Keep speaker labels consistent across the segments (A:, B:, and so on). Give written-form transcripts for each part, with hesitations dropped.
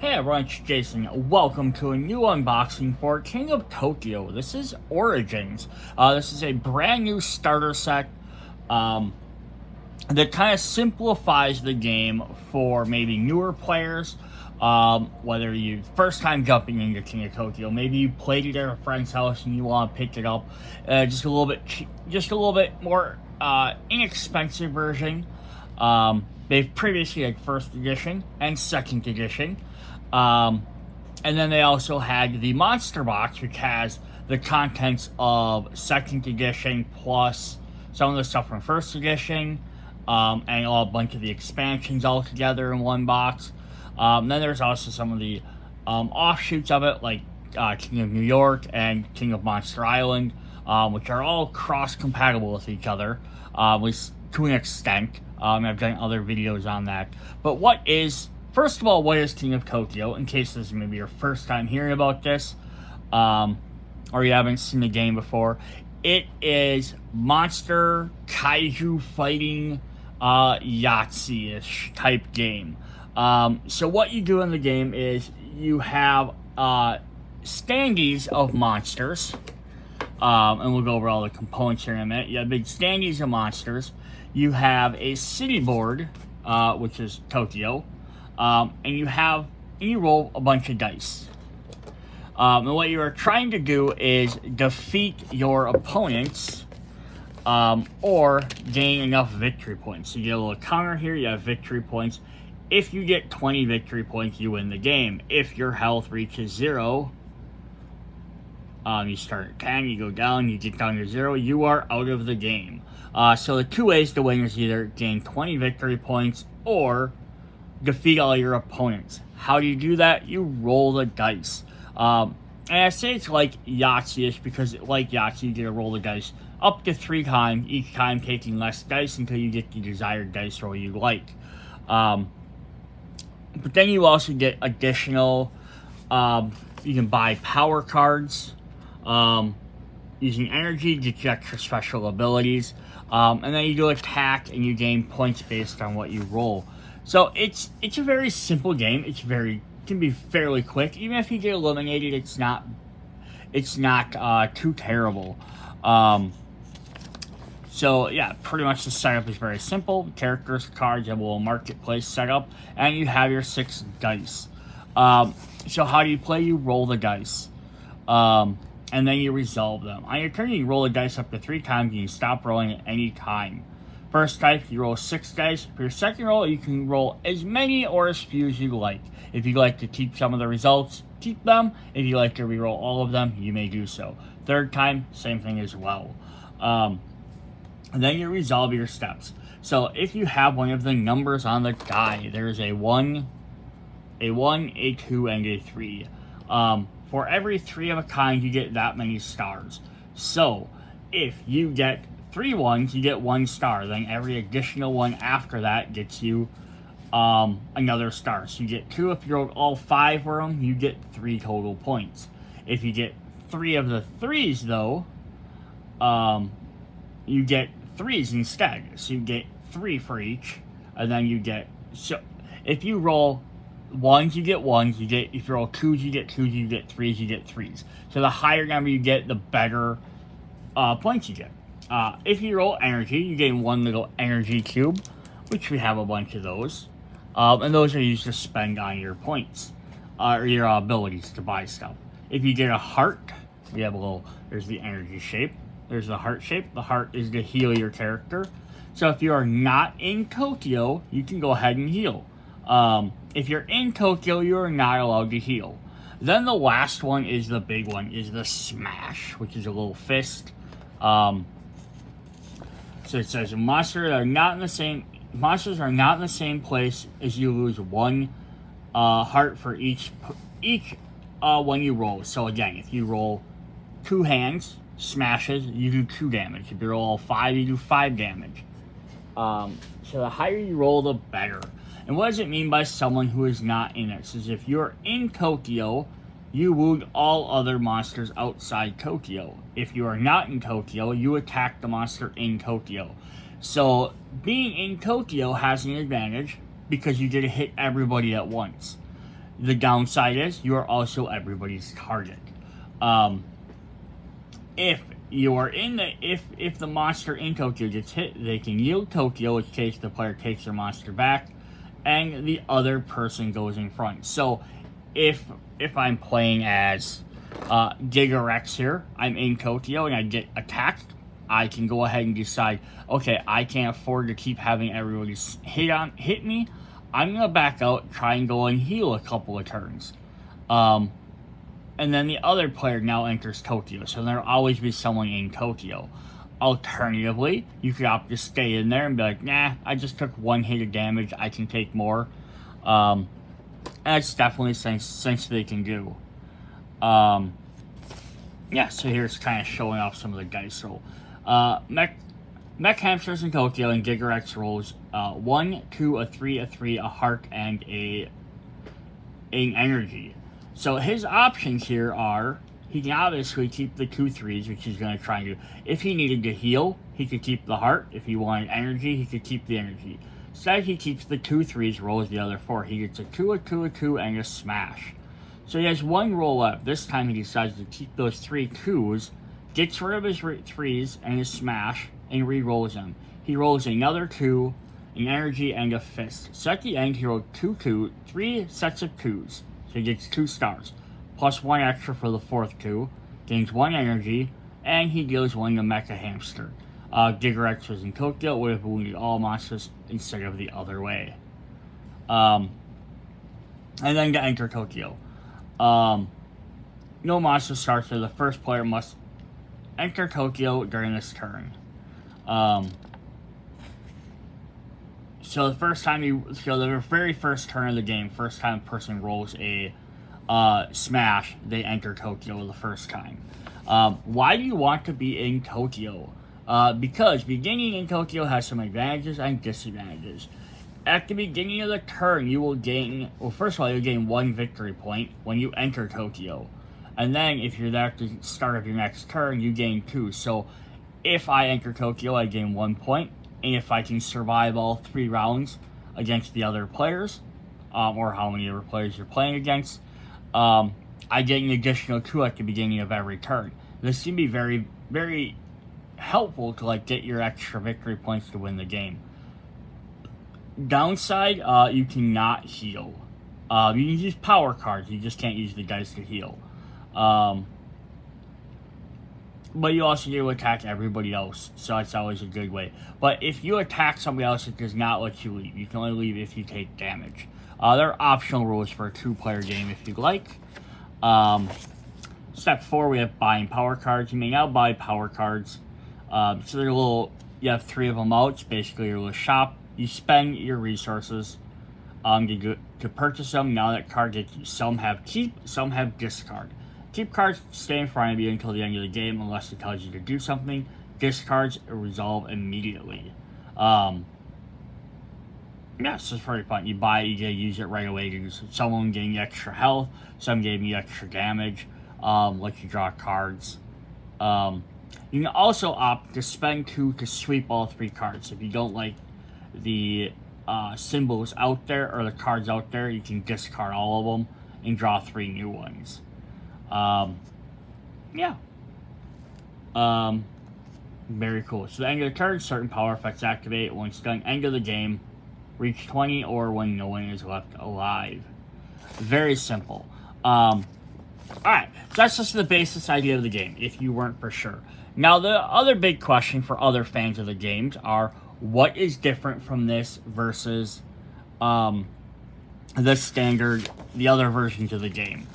A: Hey everyone, it's Jason. Welcome to a new unboxing for King of Tokyo. This is Origins. This is a brand new starter set that kind of simplifies the game for maybe newer players. Whether you first time jumping into King of Tokyo, maybe you played it at a friend's house and you want to pick it up, just a little bit more inexpensive version. They've previously had first edition and second edition. And then they also had the Monster Box, which has the contents of second edition plus some of the stuff from first edition, and a bunch of the expansions all together in one box. Then there's also some of the offshoots of it, like King of New York and King of Monster Island, which are all cross-compatible with each other, at least to an extent. I've done other videos on that. But first of all, what is King of Tokyo? In case this is maybe your first time hearing about this, or you haven't seen the game before, it is monster kaiju fighting Yahtzee-ish type game. So what you do in the game is you have standees of monsters, and we'll go over all the components here in a minute. You have big standees of monsters. You have a city board, which is Tokyo. And you roll a bunch of dice. And what you are trying to do is defeat your opponents, or gain enough victory points. So you get a little counter here, you have victory points. If you get 20 victory points, you win the game. If your health reaches 0, you start at 10, you go down, you get down to 0, you are out of the game. So the two ways to win is either gain 20 victory points or defeat all your opponents. How do you do that? You roll the dice. And I say it's like Yahtzee-ish because like Yahtzee, you get to roll the dice up to 3 times, each time taking less dice until you get the desired dice roll you like. But then you also get additional, you can buy power cards, using energy to get extra special abilities, and then you do attack and you gain points based on what you roll. So it's a very simple game. Can be fairly quick. Even if you get eliminated, it's not too terrible. So yeah, pretty much the setup is very simple. Characters, cards, you have a little marketplace setup, and you have your 6 dice. So how do you play? You roll the dice, and then you resolve them. On your turn, you roll the dice up to 3 times, and you stop rolling at any time. First type, you roll 6 dice. For your second roll, you can roll as many or as few as you like. If you like to keep some of the results, keep them. If you like to reroll all of them, you may do so. Third time, same thing as well. And then you resolve your steps. So if you have one of the numbers on the die, there's a 1, a 2, and a 3. For every 3 of a kind, you get that many stars. So if you get 3 ones, you get 1 star. Then every additional one after that gets you another star. So you get 2. If you rolled all 5 of them, you get 3 total points. If you get 3 of the 3s, though, you get 3s instead. So you get 3 for each, and then you get... So if you roll 1s, you get 1s. If you roll 2s, you get 2s. You get 3s, you get 3s. So the higher number you get, the better points you get. If you roll energy, you gain 1 little energy cube, which we have a bunch of those. And those are used to spend on your points, or your abilities to buy stuff. If you get a heart, we have there's the energy shape. There's the heart shape. The heart is to heal your character. So if you are not in Tokyo, you can go ahead and heal. If you're in Tokyo, you are not allowed to heal. Then the last one is the big one, is the smash, which is a little fist. So it says monsters are not in the same place as you lose 1 heart for each one you roll. So again, if you roll 2 hands, smashes, you do 2 damage. If you roll all 5, you do 5 damage. So the higher you roll, the better. And what does it mean by someone who is not in it? It says if you're in Tokyo, you wound all other monsters outside Tokyo. If you are not in Tokyo, you attack the monster in Tokyo. So being in Tokyo has an advantage because you get to hit everybody at once. The downside is you are also everybody's target. If you are in the if the monster in Tokyo gets hit, they can yield Tokyo, which case the player takes their monster back, and the other person goes in front. So if I'm playing as Gigarex here, I'm in Tokyo and I get attacked, I can go ahead and decide, okay, I can't afford to keep having everybody hit me. I'm gonna back out, try and go and heal a couple of turns. And then the other player now enters Tokyo, so there'll always be someone in Tokyo. Alternatively, you could opt to stay in there and be like, nah, I just took one hit of damage, I can take more. And it's definitely things they can do. Yeah, so here's kind of showing off some of the dice roll. Mech Hamsters in Tokyo and Gigarex rolls 1, 2, a 3, a 3, a heart, and an energy. So his options here are, he can obviously keep the 2 3s, which he's going to try and do. If he needed to heal, he could keep the heart. If he wanted energy, he could keep the energy. Instead, he keeps the 2 3s, rolls the other 4. He gets a 2, a 2, a 2, and a smash. So he has one roll left. This time he decides to keep those 3 2s, gets rid of his 3s and his smash, and re-rolls them. He rolls another 2, an energy, and a fist. So at the end, he rolled 3 sets of 2s. So he gets 2 stars, plus 1 extra for the 4th 2, gains 1 energy, and he deals 1 to Mecha Hamster. Gigarex was in Tokyo, would have wounded all monsters instead of the other way. And then to enter Tokyo. No monster starts, so the first player must enter Tokyo during this turn. So the very first turn of the game, first time a person rolls a smash, they enter Tokyo the first time. Why do you want to be in Tokyo? Because beginning in Tokyo has some advantages and disadvantages. At the beginning of the turn, you will gain, well, first of all, you'll gain 1 victory point when you enter Tokyo. And then, if you're there at the start of your next turn, you gain 2. So, if I enter Tokyo, I gain 1 point. And if I can survive all 3 rounds against the other players, or how many other players you're playing against, I get an additional 2 at the beginning of every turn. This can be very, very helpful to get your extra victory points to win the game. Downside, you cannot heal. You can use power cards, you just can't use the dice to heal. But you also get to attack everybody else, so that's always a good way. But if you attack somebody else, it does not let you leave. You can only leave if you take damage. There are optional rules for a 2-player game if you'd like. Step 4, we have buying power cards. You may now buy power cards. So they're you have 3 of them out. It's basically your little shop. You spend your resources to purchase them. Now that card gets you. Some have keep, some have discard. Keep cards stay in front of you until the end of the game unless it tells you to do something. Discards resolve immediately. Yeah, so it's pretty fun. You buy it, you get to use it right away. Someone gave you extra health, some gave you extra damage, let you draw cards. You can also opt to spend 2 to sweep all 3 cards. If you don't like the symbols out there, or the cards out there, you can discard all of them and draw 3 new ones. Yeah. Very cool. So the end of the turn, certain power effects activate. When it's done, end of the game. Reach 20 or when no one is left alive. Very simple. Alright, so that's just the basis idea of the game, if you weren't for sure. Now, the other big question for other fans of the games are, what is different from this versus the other versions of the game?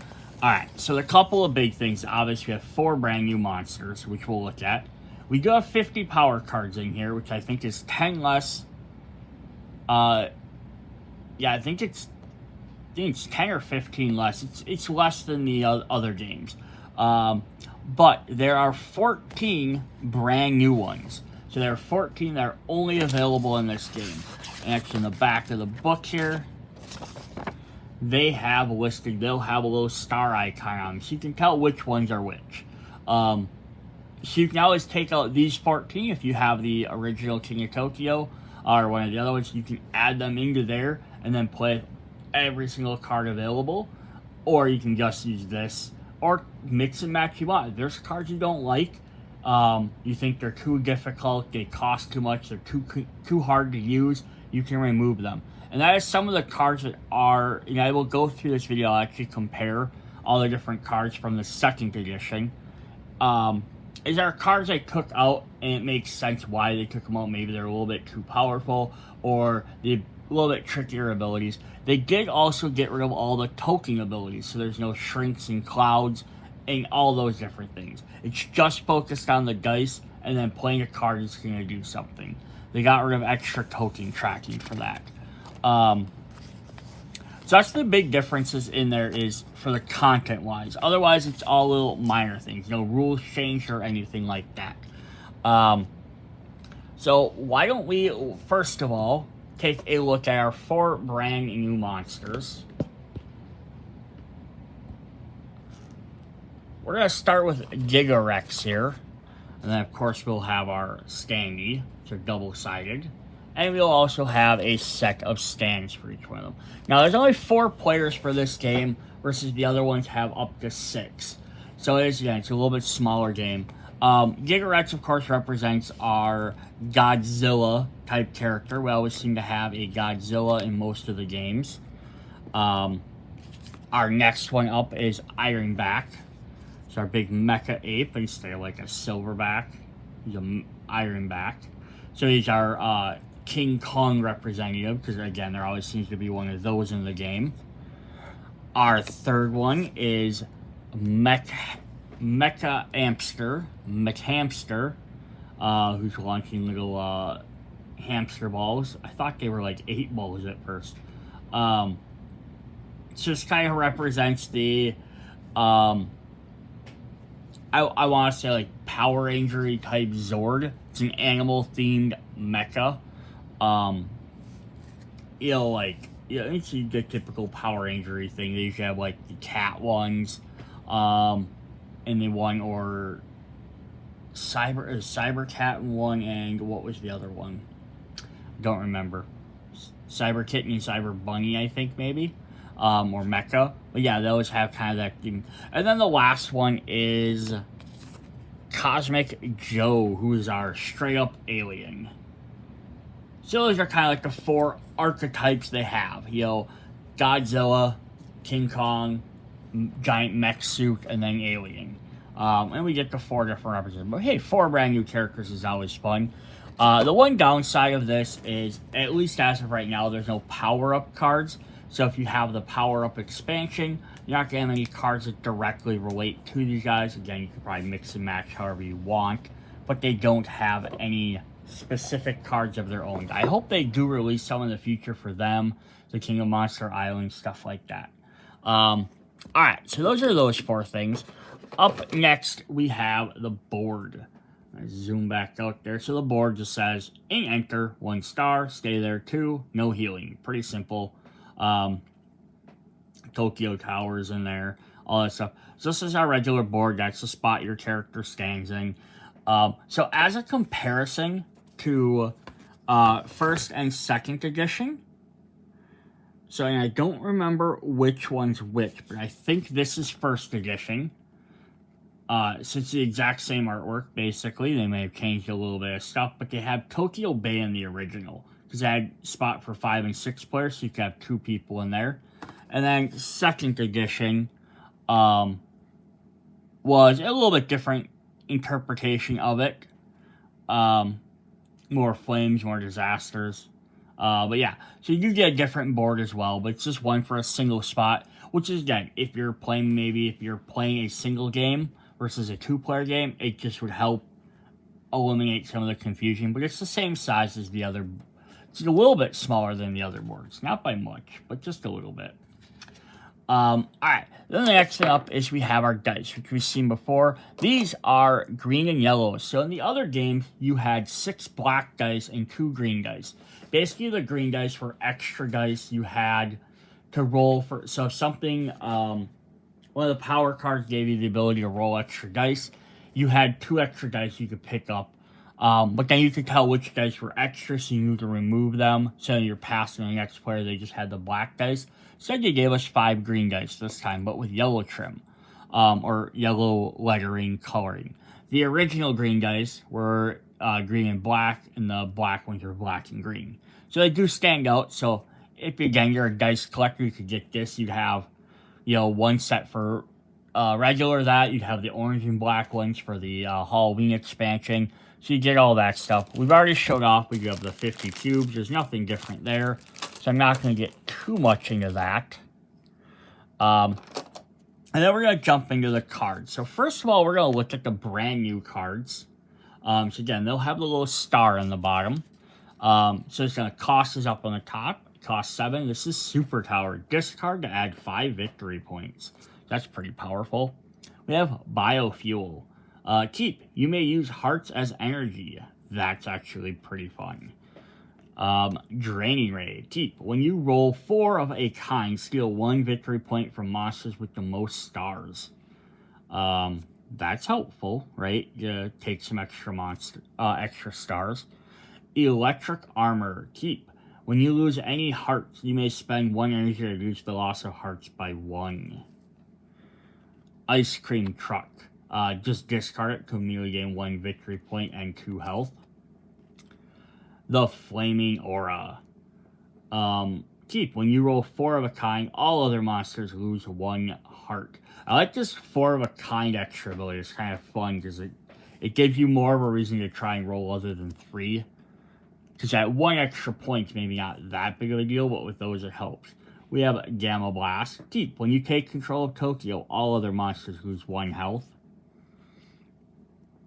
A: Alright, so a couple of big things. Obviously, we have 4 brand new monsters, which we'll look at. We do have 50 power cards in here, which I think is 10 less. Yeah, I think it's 10 or 15 less. It's less than the other games. But there are 14 brand new ones. So there are 14 that are only available in this game. And actually in the back of the book here, they'll have a little star icon on them, so you can tell which ones are which. So you can always take out these 14 if you have the original King of Tokyo, or one of the other ones. You can add them into there, and then play every single card available. or you can just use this, or mix and match you want. If there's cards you don't like, you think they're too difficult, they cost too much, they're too hard to use, you can remove them. And that is some of the cards that are, I will go through this video, I'll actually compare all the different cards from the second edition. Is there cards they took out, and it makes sense why they took them out. Maybe they're a little bit too powerful, or a little bit trickier abilities. They did also get rid of all the token abilities, so there's no shrinks and clouds and all those different things. It's just focused on the dice, and then playing a card is going to do something. They got rid of extra token tracking for that. So that's the big differences in there is for the content-wise. Otherwise, it's all little minor things. No rules changed or anything like that. So why don't we, first of all, take a look at our 4 brand new monsters. We're going to start with Gigarex here. And then, of course, we'll have our standee, which are double-sided. And we'll also have a set of stands for each one of them. Now, there's only 4 players for this game, versus the other ones have up to 6. So it is, again, it's a little bit smaller game. Gigarex, of course, represents our Godzilla-type character. We always seem to have a Godzilla in most of the games. Our next one up is Ironback. It's our big mecha ape instead of like a silverback. He's an Ironback. So he's our King Kong representative, because again, there always seems to be one of those in the game. Our third one is Mecha Hamster, who's launching little hamster balls. I thought they were like 8 balls at first. So this kind of represents the, I want to say like Power Ranger type Zord. It's an animal themed mecha. It's the typical Power Ranger thing. They usually have like the cat ones, and the one or Cyber Cat one, and what was the other one? Don't remember. Cyber Kitten and Cyber Bunny, I think maybe, or Mecha. But yeah, those have kind of that thing. And then the last one is Cosmic Joe, who is our straight up alien. So those are kind of like the 4 archetypes they have. Godzilla, King Kong, giant mech suit, and then alien. And we get the 4 different representatives. But hey, 4 brand new characters is always fun. The one downside of this is, at least as of right now, there's no power-up cards. So if you have the power-up expansion, you're not getting any cards that directly relate to these guys. Again, you can probably mix and match however you want. But they don't have any specific cards of their own. I hope they do release some in the future for them. The King of Monster Island, stuff like that. Alright, so those are those 4 things. Up next, we have the board. I zoom back out there. So the board just says, in enter, 1 star, stay there 2, no healing. Pretty simple. Tokyo Towers in there, all that stuff. So this is our regular board. That's the spot your character stands in. So as a comparison to first and second edition, so and I don't remember which one's which, but I think this is first edition. So it's the exact same artwork, basically. They may have changed a little bit of stuff, but they have Tokyo Bay in the original, because they had spot for 5 and 6 players, so you could have 2 people in there. And then second edition was a little bit different interpretation of it. More flames, more disasters. But yeah, so you do get a different board as well, but it's just one for a single spot, which is, again, if you're playing a single game versus a 2-player game, it just would help eliminate some of the confusion. But it's the same size as the other. It's a little bit smaller than the other boards. Not by much, but just a little bit. Alright, then the next thing up is we have our dice, which we've seen before. These are green and yellow. So in the other games, you had 6 black dice and 2 green dice. Basically, the green dice were extra dice you had to roll for. So if something, one of the power cards gave you the ability to roll extra dice, you had 2 extra dice you could pick up But then you could tell which dice were extra, so you need to remove them. So you're passing the next player, they just had the black dice. So they gave us 5 green dice this time, but with yellow trim, or yellow lettering coloring. The original green dice were green and black, and the black ones were black and green. So they do stand out. So if again you're a dice collector, you could get this. You'd have, one set for regular that. You'd have the orange and black ones for the Halloween expansion. So you get all that stuff. We've already showed off we do have the 50 cubes. There's nothing different there. So I'm not going to get too much into that. And then we're going to jump into the cards. So first of all, we're going to look at the brand new cards. So again, they'll have the little star on the bottom. So it's going to cost us up on the top. It costs 7. This is Super Tower. Discard to add 5 victory points. That's pretty powerful. We have Biofuel. Keep. You may use hearts as energy. That's actually pretty fun. Draining Ray. Keep. When you roll 4 of a kind, steal 1 victory point from monsters with the most stars. That's helpful, right? You take some extra stars. Electric Armor. Keep. When you lose any hearts, you may spend 1 energy to reduce the loss of hearts by 1. Ice Cream Truck. Just discard it to immediately gain 1 victory point and 2 health. The Flaming Aura. Keep. When you roll 4 of a kind, all other monsters lose 1 heart. I like this 4 of a kind extra ability. It's kind of fun because it gives you more of a reason to try and roll other than 3. Because that 1 extra point's maybe not that big of a deal, but with those it helps. We have Gamma Blast. Keep. When you take control of Tokyo, all other monsters lose 1 health.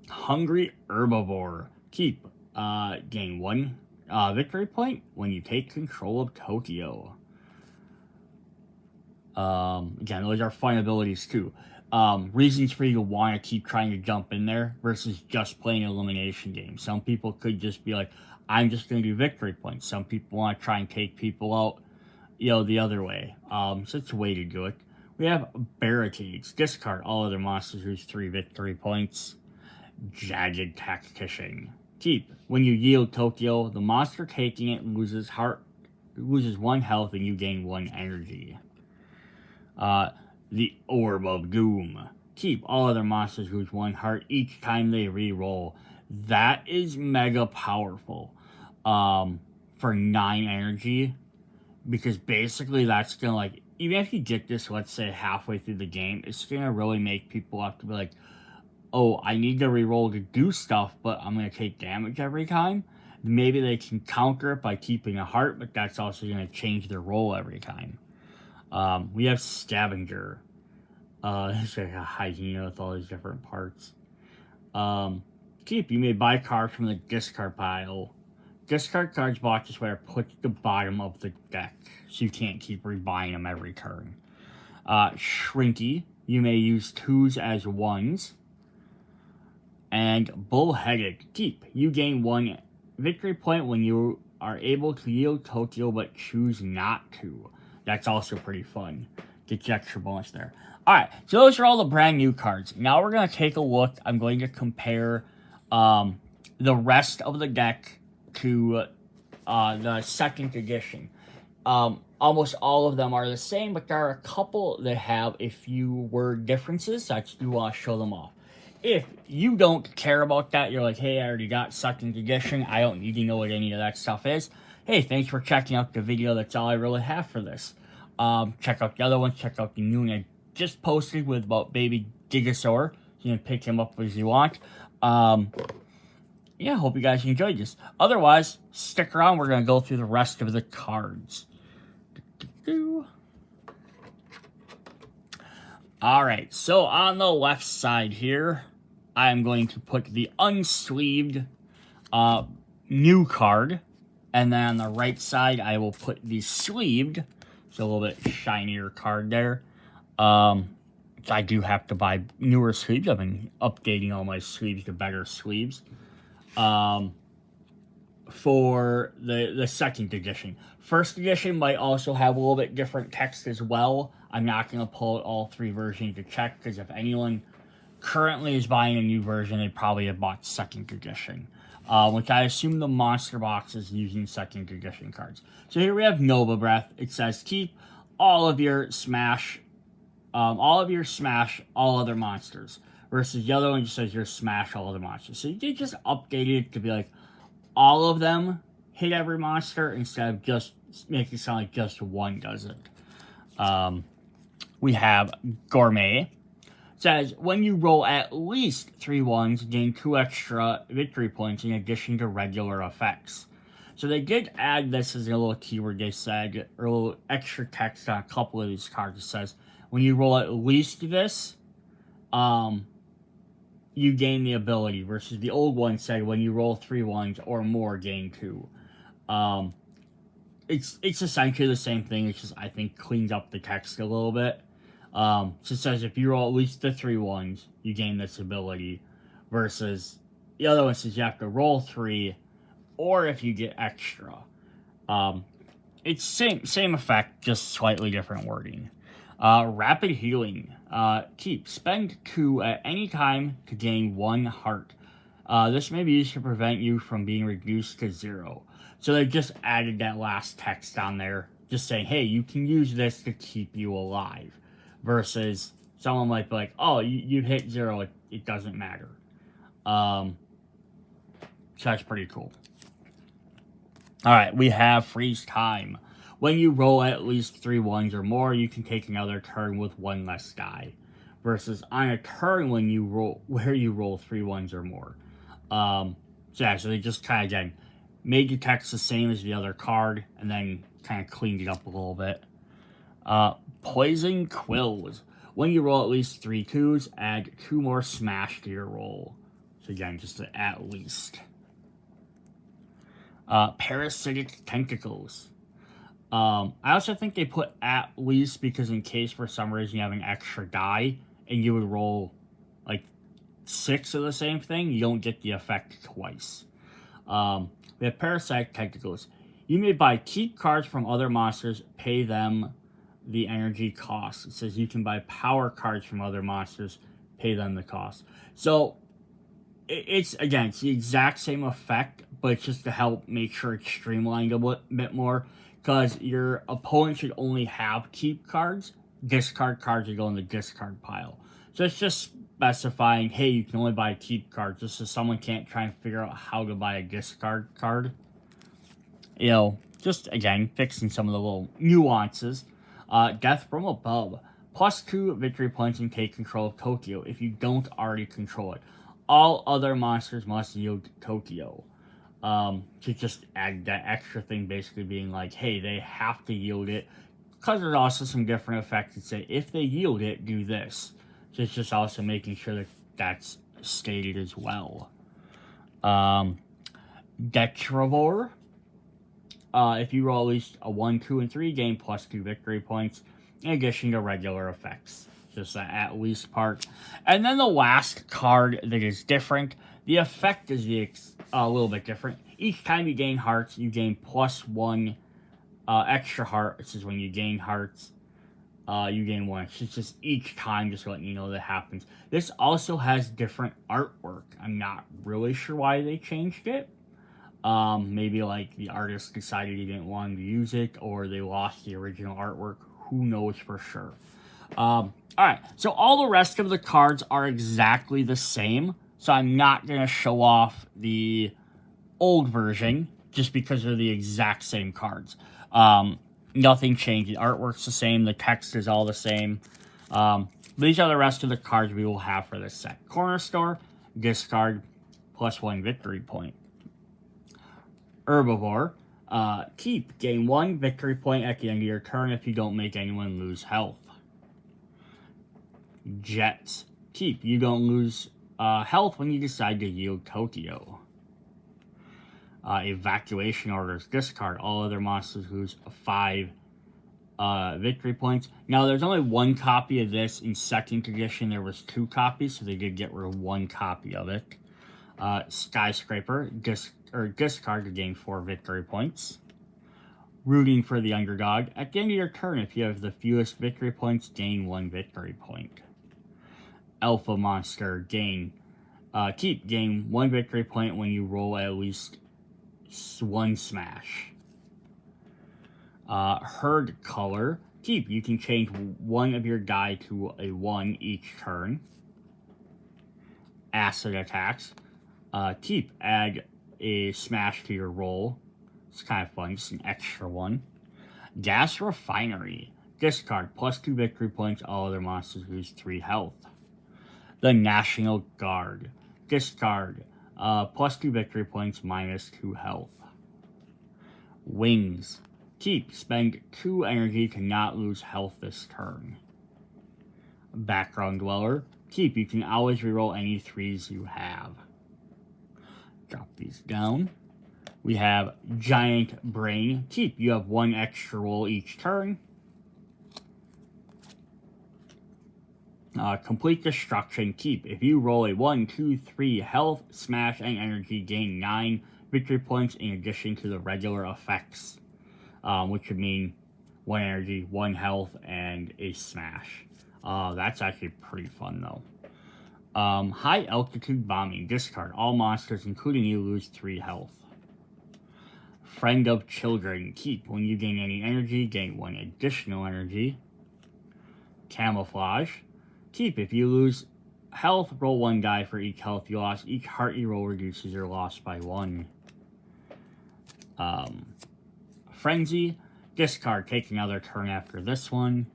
A: Hungry Herbivore. Keep. Gain 1 victory point when you take control of Tokyo. Again, those are fun abilities too. Reasons for you to want to keep trying to jump in there versus just playing an elimination game. Some people could just be like, I'm just going to do victory points. Some people want to try and take people out, the other way. So it's a way to do it. We have Barricades. Discard all other monsters lose 3 victory points. Jagged Tactician. Keep. When you yield Tokyo, the monster taking it loses 1 health and you gain 1 energy. The Orb of Doom. Keep. All other monsters lose 1 heart each time they re-roll. That is mega powerful. For 9 energy. Because basically that's gonna even if you get this, let's say halfway through the game, it's gonna really make people have to be like, oh, I need to reroll to do stuff, but I'm going to take damage every time. Maybe they can counter it by keeping a heart, but that's also going to change their roll every time. We have Scavenger. It's like a hygiene with all these different parts. Keep. You may buy cards from the discard pile. Discard cards bought this way are put at the bottom of the deck, so you can't keep rebuying them every turn. Shrinky. You may use 2s as 1s. And Bullheaded. Keep. You gain 1 victory point when you are able to yield Tokyo but choose not to. That's also pretty fun. Get your extra bonus there. Alright, so those are all the brand new cards. Now we're going to take a look. I'm going to compare the rest of the deck to the second edition. Almost all of them are the same, but there are a couple that have a few word differences, so I do want to show them off. If you don't care about that, you're like, hey, I already got second edition, I don't need to know what any of that stuff is. Hey, thanks for checking out the video. That's all I really have for this. Check out the other ones. Check out the new one I just posted with about Baby Gigasaur. You can pick him up as you want. Yeah, hope you guys enjoyed this. Otherwise, stick around. We're going to go through the rest of the cards. Alright, so on the left side here, I'm going to put the unsleeved new card. And then on the right side, I will put the sleeved, so a little bit shinier card there. I do have to buy newer sleeves. I've been updating all my sleeves to better sleeves. For the second edition. First edition might also have a little bit different text as well. I'm not going to pull out all 3 versions to check, because if anyone currently is buying a new version, they probably have bought second edition. Which I assume the monster box is using second edition cards. So here we have Nova Breath. It says keep all of your smash, all other monsters. Versus the other one just says your smash all other monsters. So they just updated it to be like all of them hit every monster instead of just make it sound like just one does it. We have Gourmet. It says when you roll at least 3 ones, gain 2 extra victory points in addition to regular effects. So they did add this as a little keyword. They said, or a little extra text on a couple of these cards. It says when you roll at least this, you gain the ability, versus the old one said when you roll 3 ones or more, gain 2. It's essentially the same thing. It's just, I think, cleaned up the text a little bit. So it says if you roll at least the 3 ones, you gain this ability, versus the other one says you have to roll 3, or if you get extra. It's same effect, just slightly different wording. Rapid Healing. Keep. Spend 2 at any time to gain 1 heart. This may be used to prevent you from being reduced to 0. So they just added that last text on there, just saying, hey, you can use this to keep you alive. Versus someone might be like, oh, you hit 0, it doesn't matter. So that's pretty cool. Alright, we have Freeze Time. When you roll at least 3 ones or more, you can take another turn with 1 less die. Versus on a turn when you roll 3 ones or more. So they just kind of, again, made the text the same as the other card, and then kind of cleaned it up a little bit. Poison Quills. When you roll at least 3 2s, add 2 more smash to your roll. So again, just at least. Parasitic Tentacles. I also think they put at least because in case for some reason you have an extra die and you would roll like 6 of the same thing, you don't get the effect twice. We have Parasitic Tentacles. You may buy keep cards from other monsters, pay them the energy cost. It says you can buy power cards from other monsters, pay them the cost. So it's the exact same effect, but it's just to help make sure it's streamlined a bit more, because your opponent should only have keep cards. Discard cards that go in the discard pile. So it's just specifying, hey, you can only buy keep cards, just so someone can't try and figure out how to buy a discard card. You know, just, again, fixing some of the little nuances. Death from Above. +2 victory points and take control of Tokyo if you don't already control it. All other monsters must yield Tokyo. To just add that extra thing, basically being like, hey, they have to yield it. Because there's also some different effects that say, if they yield it, do this. So it's just also making sure that that's stated as well. Detravor. If you roll at least a 1, 2, and 3, gain +2 victory points, in addition to regular effects. Just that at least part. And then the last card that is different, the effect is a little bit different. Each time you gain hearts, you gain +1 extra heart. This is when you gain hearts, you gain 1. It's just each time, just letting you know that happens. This also has different artwork. I'm not really sure why they changed it. Maybe like the artist decided he didn't want to use it, or they lost the original artwork. Who knows for sure. Alright, so all the rest of the cards are exactly the same. So I'm not going to show off the old version just because they're the exact same cards. Nothing changed. The artwork's the same. The text is all the same. These are the rest of the cards we will have for this set. Corner Store, discard, +1 victory point. Herbivore, keep. Gain 1 victory point at the end of your turn if you don't make anyone lose health. Jets, keep. You don't lose health when you decide to yield Tokyo. Evacuation Orders, discard. All other monsters lose 5 victory points. Now, there's only 1 copy of this. In second edition, there was 2 copies, so they did get rid of 1 copy of it. Skyscraper, discard to gain 4 victory points. Rooting for the underdog. At the end of your turn, if you have the fewest victory points, gain 1 victory point. Alpha Monster, gain 1 victory point when you roll at least 1 smash. Herd Color, you can change one of your die to a 1 each turn. Acid Attacks, add a smash to your roll. It's kind of fun, just an extra one. Gas Refinery, discard +2 victory points, all other monsters lose 3 health. The National Guard, discard +2 victory points, -2 health. Wings, spend 2 energy to not lose health this turn. Background Dweller, you can always reroll any 3s you have. Drop these down. We have Giant Brain, you have 1 extra roll each turn. Complete Destruction, if you roll a 1, 2, 3 health, smash, and energy, gain 9 victory points in addition to the regular effects, which would mean 1 energy, 1 health, and a smash. That's actually pretty fun though. High Altitude Bombing, discard all monsters including you lose 3 health. Friend of Children, when you gain any energy, gain 1 additional energy. Camouflage, if you lose health, roll 1 die for each health you lost. Each heart you roll reduces your loss by 1. Frenzy, discard, take another turn after this one.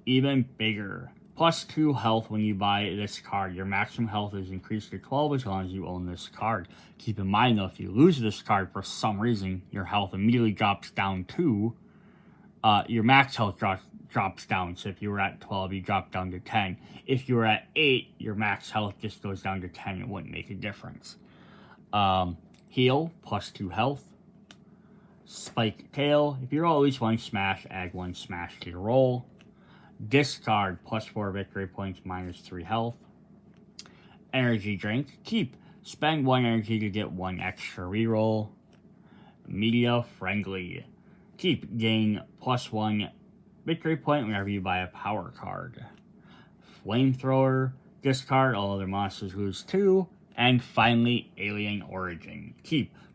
A: Even Bigger, +2 health when you buy this card. Your maximum health is increased to 12 as long as you own this card. Keep in mind though, if you lose this card for some reason, your health immediately drops down to, your max health drops down. So if you were at 12, you drop down to 10. If you were at 8, your max health just goes down to 10. It wouldn't make a difference. Heal, +2 health. Spike Tail, if you roll at least 1 smash, add 1 smash to your roll. Discard, +4 victory points, -3 health. Energy Drink, spend 1 energy to get 1 extra reroll. Media Friendly, gain +1 victory point whenever you buy a power card. Flamethrower, discard, all other monsters lose 2. And finally, Alien Origin,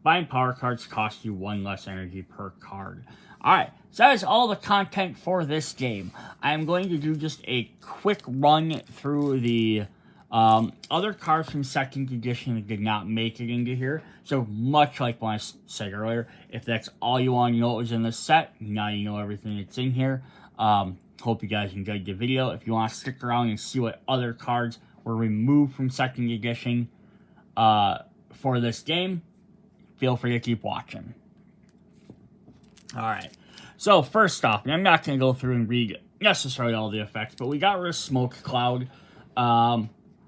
A: buying power cards cost you 1 less energy per card. Alright, so that is all the content for this game. I am going to do just a quick run through the other cards from 2nd edition that did not make it into here. So much like what I said earlier, if that's all you want to know what was in the set, now you know everything that's in here. Hope you guys enjoyed the video. If you want to stick around and see what other cards were removed from 2nd edition for this game, feel free to keep watching. Alright, so first off, and I'm not going to go through and read necessarily all the effects, but we got rid of Smoke Cloud.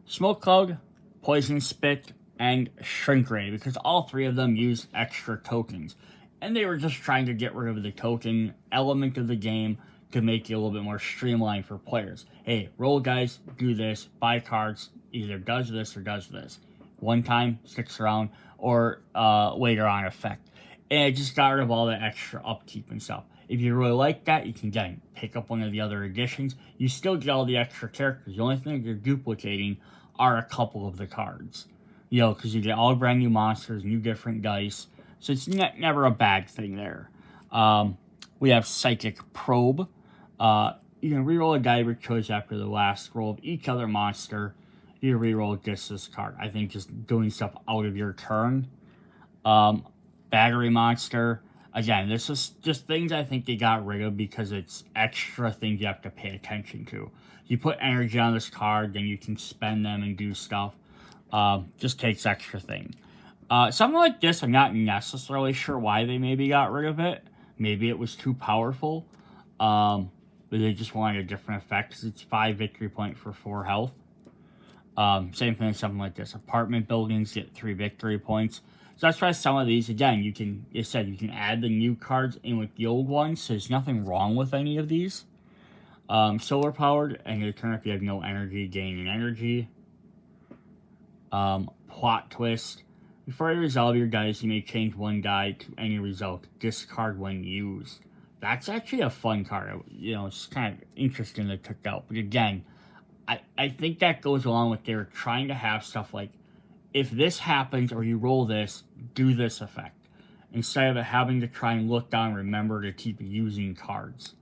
A: Smoke Cloud, Poison Spit, and Shrink Ray, because all 3 of them use extra tokens. And they were just trying to get rid of the token element of the game to make it a little bit more streamlined for players. Hey, roll dice, do this, buy cards, either does this or does this. One time, sticks around, or later on effect. And it just got rid of all the extra upkeep and stuff. If you really like that, you can, again, pick up one of the other editions. You still get all the extra characters. The only thing you're duplicating are a couple of the cards. You know, because you get all brand new monsters, new different dice. So it's never a bad thing there. We have Psychic Probe. You can reroll a die of your choice after the last roll of each other monster. You reroll just this card. I think just doing stuff out of your turn. Battery Monster. Again, this is just things I think they got rid of because it's extra things you have to pay attention to. You put energy on this card, then you can spend them and do stuff. Just takes extra thing. Something like this, I'm not necessarily sure why they maybe got rid of it. Maybe it was too powerful. But they just wanted a different effect because it's 5 victory point for 4 health. Same thing as something like this. Apartment buildings get 3 victory points. So that's why some of these, again, you can add the new cards in with the old ones, so there's nothing wrong with any of these. Solar powered, and your turn if you have no energy, gaining energy. Plot twist. Before you resolve your dice, you may change 1 die to any result. Discard when used. That's actually a fun card. You know, it's kind of interesting they took out. But again, I think that goes along with they're trying to have stuff like, if this happens or you roll this, do this effect. Instead of it having to try and look down and remember to keep using cards.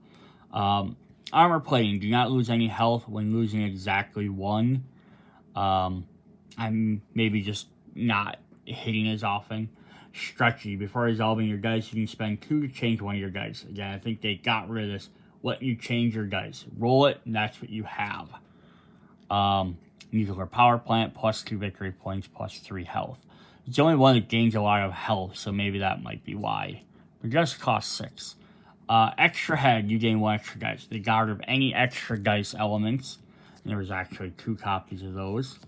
A: Armor plating, do not lose any health when losing exactly one. I'm maybe just not hitting as often. Stretchy, before resolving your dice, you can spend 2 to change one of your dice. Again, I think they got rid of this. Let you change your dice. Roll it, and that's what you have. Nuclear power plant, plus 2 victory points, plus 3 health. It's the only one that gains a lot of health, so maybe that might be why. But it does cost 6. Extra head, you gain 1 extra dice. They got rid of any extra dice elements. And there was actually 2 copies of those.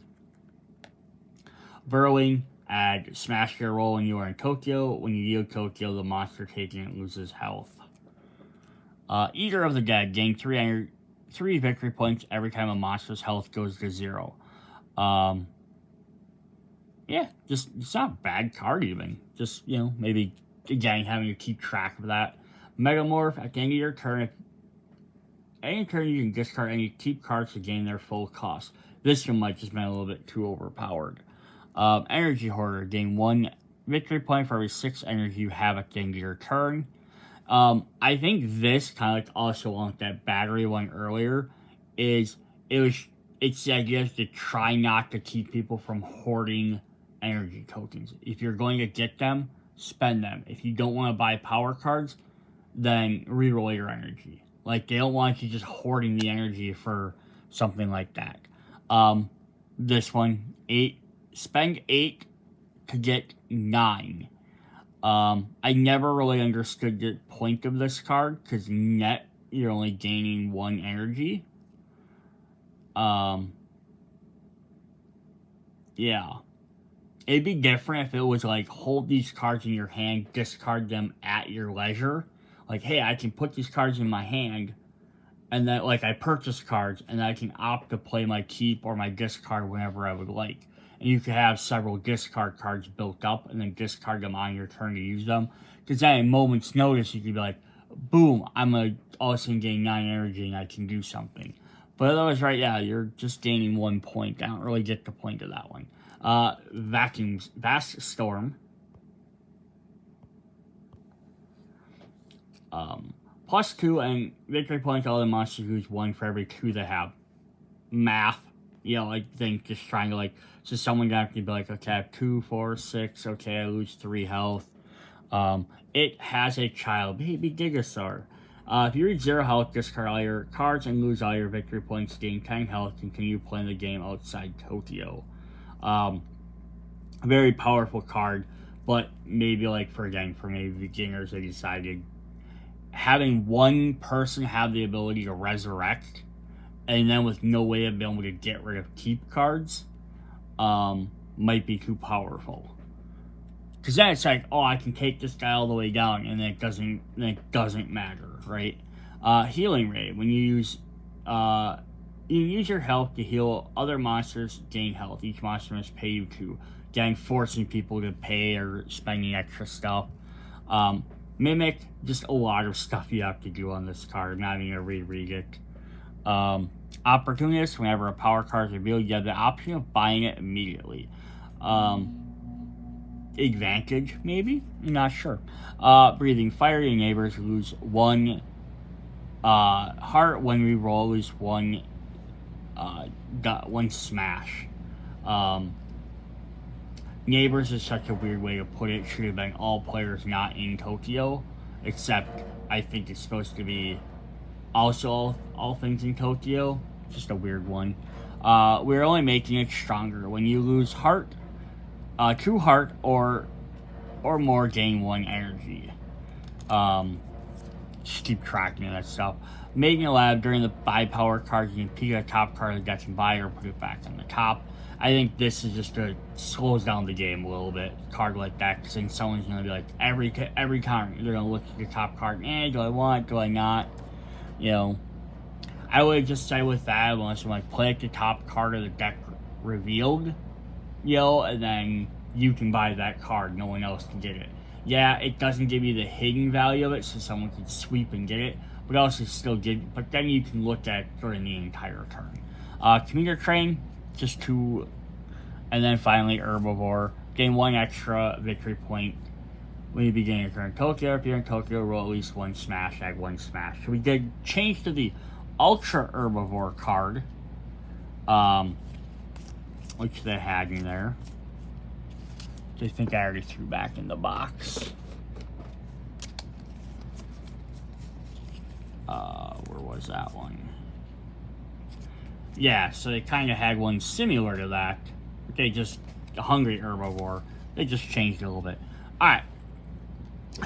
A: Burrowing, add smash your roll when you are in Tokyo. When you yield Tokyo, the monster taking it loses health. Eater of the Dead, gain 3 victory points every time a monster's health goes to 0. Yeah, just, it's not a bad card even. Just, maybe, again, having to keep track of that. Megamorph, at the end of your turn, any turn you can discard any keep cards to gain their full cost. This one might just be a little bit too overpowered. Energy Hoarder, gain 1 victory point for every 6 energy you have at the end of your turn. I think this, kind of like also along with that battery one earlier, it's the idea to try not to keep people from hoarding energy tokens. If you're going to get them, spend them. If you don't want to buy power cards, then reroll your energy. Like, they don't want you just hoarding the energy for something like that. This one, spend 8 to get 9. I never really understood the point of this card, because net, you're only gaining 1 energy. Yeah. It'd be different if it was like, hold these cards in your hand, discard them at your leisure. Like, hey, I can put these cards in my hand, and then, like, I purchase cards, and I can opt to play my keep or my discard whenever I would like. And you could have several discard cards built up, and then discard them on your turn to use them. Because then at a moment's notice, you could be like, boom, I'm going to all of a sudden gain 9 energy, and I can do something. But otherwise, right, yeah, you're just gaining 1 point. I don't really get the point of that one. Vast Storm. Plus 2 and victory points, all the monsters lose 1 for every 2 they have. Math. I think just trying to, so someone got to be like, okay, I have 2, 4, 6, okay, I lose 3 health. It has a child, baby Gigasaur. If you reach 0 health, discard all your cards and lose all your victory points, gain 10 health, continue playing the game outside Tokyo. Very powerful card, but maybe for maybe beginners, they decided having one person have the ability to resurrect, and then with no way of being able to get rid of keep cards, might be too powerful. Because then it's like, I can take this guy all the way down, and it doesn't matter, right? Healing Ray, when you use your health to heal other monsters, gain health. Each monster must pay you 2. Again, forcing people to pay or spending extra stuff. Mimic, just a lot of stuff you have to do on this card. I'm not even going to reread it. Opportunist, whenever a power card is revealed, you have the option of buying it immediately. Advantage, maybe? I'm not sure. Breathing Fire, your neighbors lose 1 heart when we roll, lose 1 smash. Neighbors is such a weird way to put it. Should have been all players not in Tokyo, except I think it's supposed to be also all things in Tokyo. Just a weird one. We're only making it stronger. When you lose heart, 2 heart or more, gain 1 energy. Just keep tracking of that stuff. Making a lab, during the buy power card, you can pick a top card of the deck and buy or put it back on the top. I think this is just to slows down the game a little bit. Card like that, because then someone's gonna be like, every card they're gonna look at the top card. Do I want it? Do I not? I would just say with that, unless you play the top card of the deck revealed, and then you can buy that card. No one else can get it. Yeah, it doesn't give you the hidden value of it, so someone can sweep and get it, but also still give. But then you can look at it during the entire turn. Commuter Train, just 2, and then finally Herbivore. Gain 1 extra victory point when you begin your turn in Tokyo. If you're in Tokyo, roll at least 1 smash, add 1 smash. So we did change to the Ultra Herbivore card, which they had in there. I think I already threw back in the box. Where was that one? Yeah, so they kind of had one similar to that. They just, a Hungry Herbivore, they just changed it a little bit. Alright,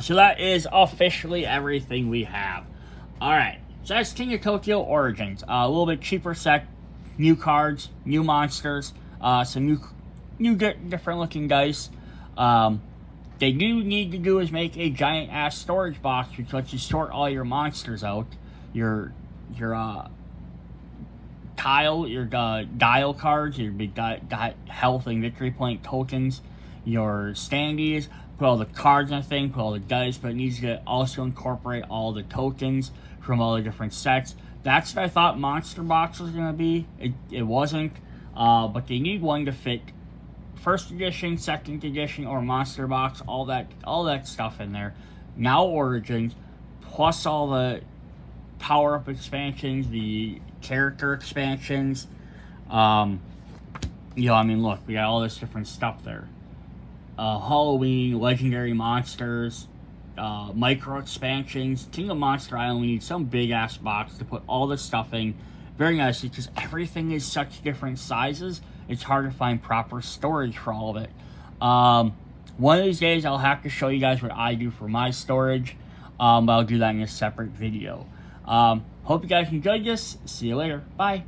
A: so that is officially everything we have. Alright, so that's King of Tokyo Origins. A little bit cheaper set, new cards, new monsters, some new different looking dice. They do need to do is make a giant ass storage box which lets you sort all your monsters out. Your dial cards, your big health and victory point tokens, your standees, put all the cards in the thing, put all the dice, but it needs to also incorporate all the tokens from all the different sets. That's what I thought Monster Box was going to be. It wasn't, but they need one to fit first edition, second edition, or Monster Box, all that stuff in there. Now Origins, plus all the power-up expansions, the character expansions. I mean, look, we got all this different stuff there. Halloween, legendary monsters, micro expansions. King of Monster Island, we need some big-ass box to put all this stuff in. Very nicely, because everything is such different sizes, it's hard to find proper storage for all of it. One of these days, I'll have to show you guys what I do for my storage, but I'll do that in a separate video. Hope you guys enjoyed this. See you later. Bye.